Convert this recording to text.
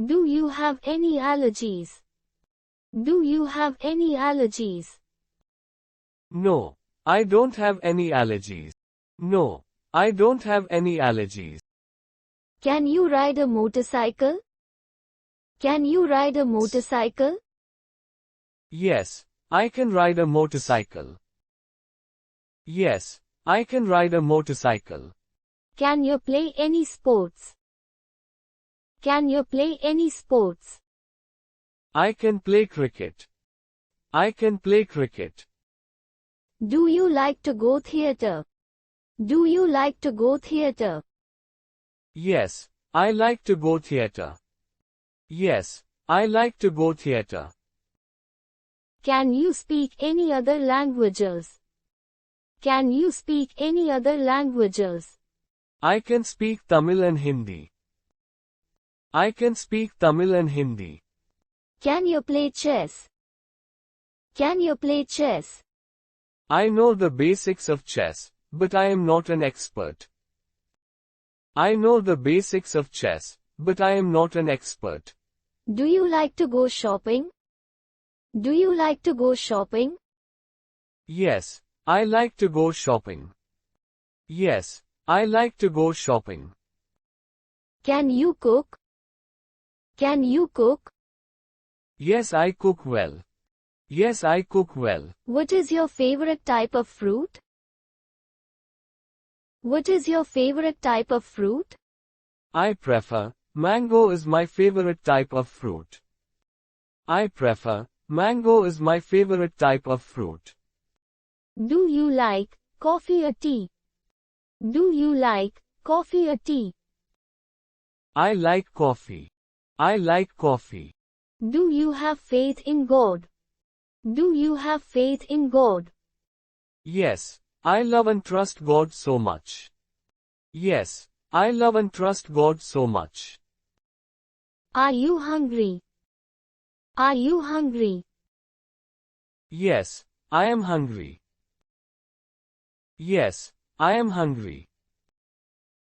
Do you have any allergies? Do you have any allergies? No, I don't have any allergies. No, I don't have any allergies. Can you ride a motorcycle? Can you ride a motorcycle? Yes, I can ride a motorcycle. Yes, I can ride a motorcycle. Can you play any sports? Can you play any sports? I can play cricket. I can play cricket. Do you like to go theater? Do you like to go theater? Yes, I like to go theater. Yes, I like to go theater. Can you speak any other languages? Can you speak any other languages? I can speak Tamil and Hindi. I can speak Tamil and Hindi. Can you play chess? Can you play chess? I know the basics of chess, but I am not an expert. I know the basics of chess, but I am not an expert. Do you like to go shopping? Do you like to go shopping? Yes, I like to go shopping. Yes, I like to go shopping. Can you cook? Can you cook? Yes, I cook well. Yes, I cook well. What is your favorite type of fruit? What is your favorite type of fruit? I prefer, mango is my favorite type of fruit. I prefer, mango is my favorite type of fruit. Do you like coffee or tea? Do you like coffee or tea? I like coffee. I like coffee. Do you have faith in God? Do you have faith in God? Yes, I love and trust God so much. Yes, I love and trust God so much. Are you hungry? Are you hungry? Yes, I am hungry. Yes, I am hungry.